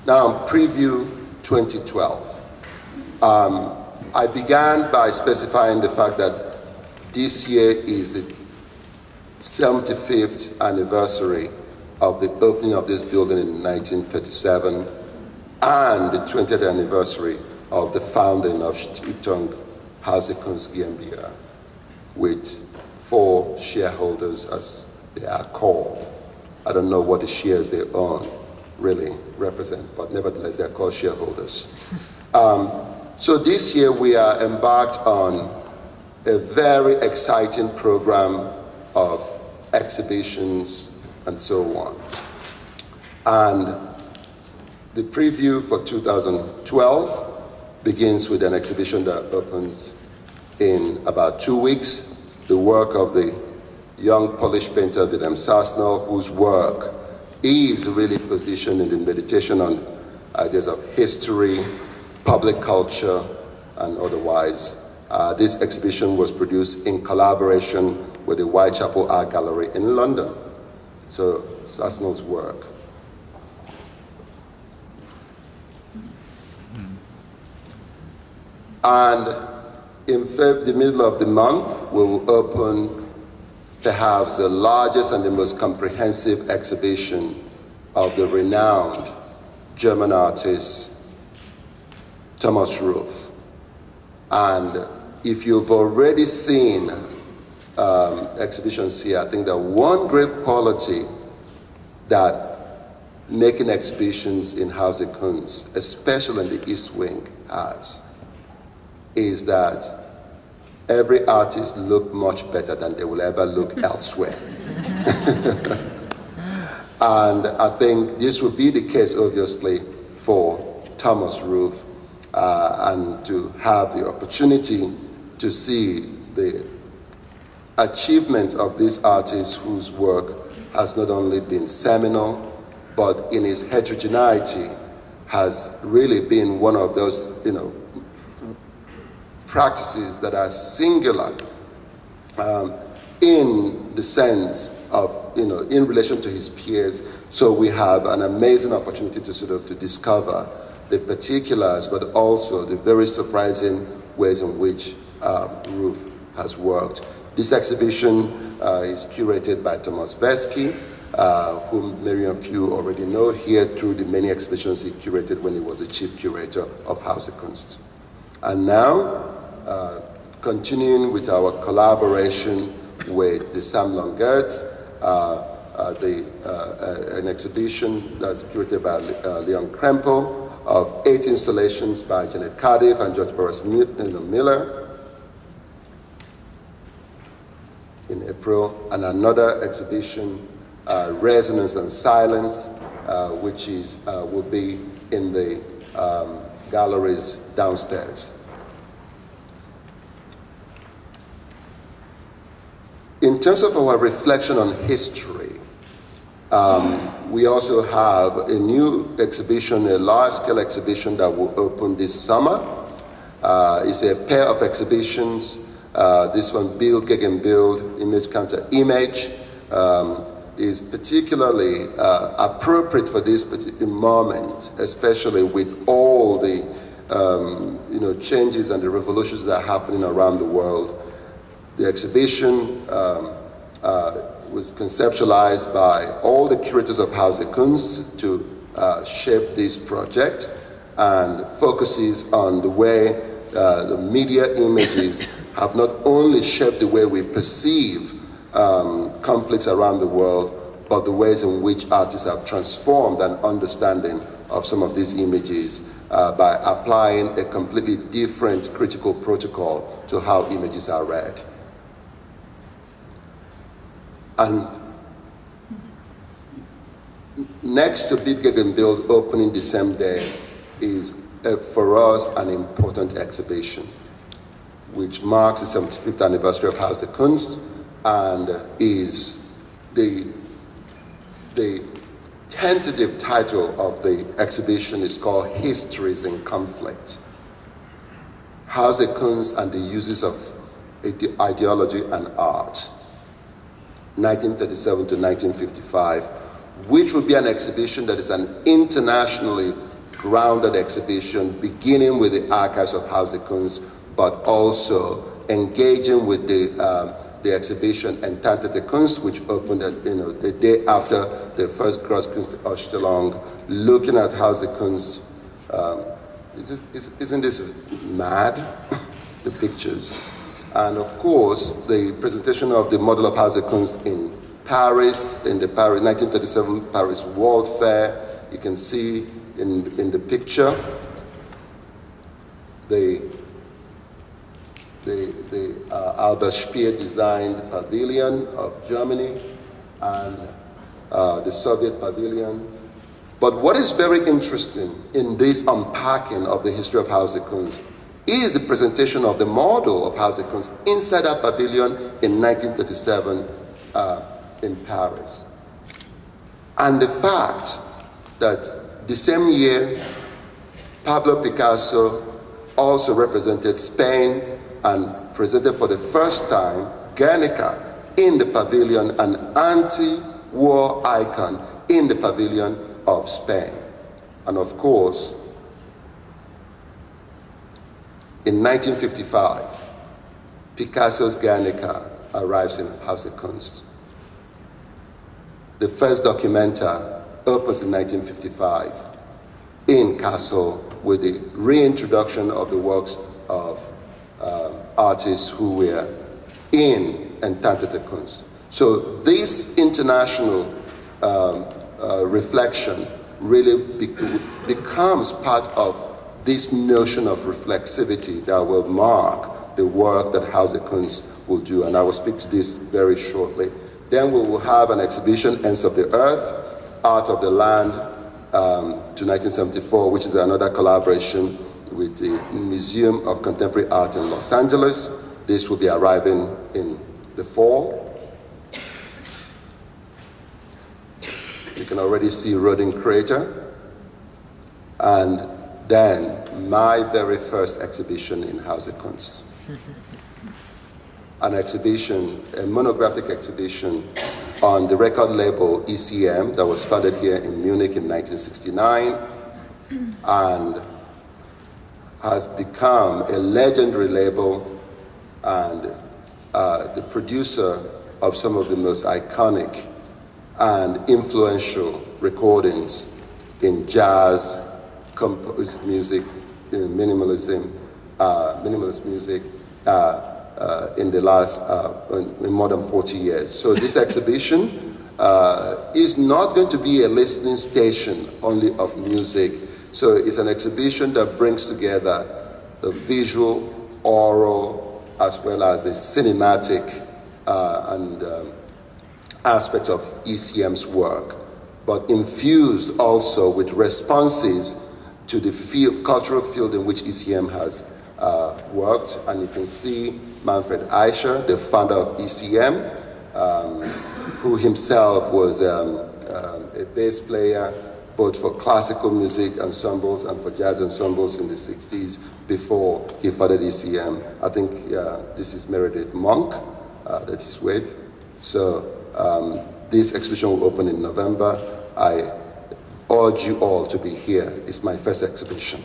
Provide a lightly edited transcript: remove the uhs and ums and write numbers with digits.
Now, preview 2012. I began by specifying the fact that this year is the 75th anniversary of the opening of this building in 1937 and the 20th anniversary of the founding of Stiftung Haus der Kunst GmbH, with 4 shareholders, as they are called. I don't know what the shares they own really represent, but nevertheless, they're called shareholders. So this year we are embarked on a very exciting program of exhibitions and so on. And the preview for 2012 begins with an exhibition that opens in about 2 weeks, the work of the young Polish painter Wilhelm Sasnal, whose work is really positioned in the meditation on ideas of history, public culture, and otherwise. This exhibition was produced in collaboration with the Whitechapel Art Gallery in London. So, Sasnal's work. And in the middle of the month, we will open perhaps the largest and the most comprehensive exhibition of the renowned German artist Thomas Ruff. And if you've already seen exhibitions here, I think that one great quality that making exhibitions in Haus der Kunst, especially in the East Wing, has, is that every artist looks much better than they will ever look elsewhere. And I think this will be the case, obviously, for Thomas Ruff, and to have the opportunity to see the achievement of this artist whose work has not only been seminal, but in its heterogeneity has really been one of those, practices that are singular in the sense of, in relation to his peers. So we have an amazing opportunity to discover the particulars, but also the very surprising ways in which Ruff has worked. This exhibition is curated by Thomas Vesky, whom many of you already know here through the many exhibitions he curated when he was the chief curator of Haus der Kunst. And now, continuing with our collaboration with the Sam Longertz, an exhibition that's curated by Leon Krempel of 8 installations by Janet Cardiff and George Boris Miller in April, and another exhibition, Resonance and Silence, which will be in the galleries downstairs. In terms of our reflection on history, we also have a new exhibition, a large-scale exhibition that will open this summer. It's a pair of exhibitions. This one, Build, Gegen Build, Image Counter Image, is particularly appropriate for this particular moment, especially with all the changes and the revolutions that are happening around the world. The exhibition was conceptualized by all the curators of Haus der Kunst to shape this project, and focuses on the way the media images have not only shaped the way we perceive conflicts around the world, but the ways in which artists have transformed an understanding of some of these images by applying a completely different critical protocol to how images are read. And next to Build, Gegen Build, opening the same day, is for us an important exhibition, which marks the 75th anniversary of Haus der Kunst, and is the tentative title of the exhibition is called Histories in Conflict. Haus der Kunst and the Uses of Ideology and Art, 1937 to 1955, which will be an exhibition that is an internationally grounded exhibition, beginning with the archives of Haus der Kunst, but also engaging with the exhibition Entante Kunst, which opened the day after the first Großkunstausstellung, looking at Haus der Kunst. Isn't this mad? The pictures. And of course, the presentation of the model of Haus der Kunst in Paris, in the 1937 Paris World Fair. You can see in the picture the Albert Speer designed pavilion of Germany and the Soviet pavilion. But what is very interesting in this unpacking of the history of Haus der Kunst is the presentation of the model of Haus der Kunst inside that pavilion in 1937 in Paris. And the fact that the same year, Pablo Picasso also represented Spain and presented for the first time Guernica in the pavilion, an anti-war icon in the pavilion of Spain. And of course, in 1955, Picasso's Guernica arrives in Haus der Kunst. The first documenta opens in 1955 in Kassel with the reintroduction of the works of artists who were in Entante Kunst. So this international reflection really becomes part of this notion of reflexivity that will mark the work that Haus der Kunst will do, and I will speak to this very shortly. Then we will have an exhibition, Ends of the Earth, Art of the Land, to 1974, which is another collaboration with the Museum of Contemporary Art in Los Angeles. This will be arriving in the fall. You can already see Rodin Crater. And then my very first exhibition in Haus der Kunst. An exhibition, a monographic exhibition on the record label ECM that was founded here in Munich in 1969 and has become a legendary label and the producer of some of the most iconic and influential recordings in jazz, composed music, in minimalism, minimalist music, in the last, in more than 40 years. So this exhibition is not going to be a listening station only of music. So it's an exhibition that brings together the visual, oral, as well as the cinematic and aspects of ECM's work, but infused also with responses to the field, cultural field in which ECM has worked. And you can see Manfred Eicher, the founder of ECM, who himself was a bass player both for classical music ensembles and for jazz ensembles in the 60s before he founded ECM. I think this is Meredith Monk that he's with. So this exhibition will open in November. I urge you all to be here. It's my first exhibition.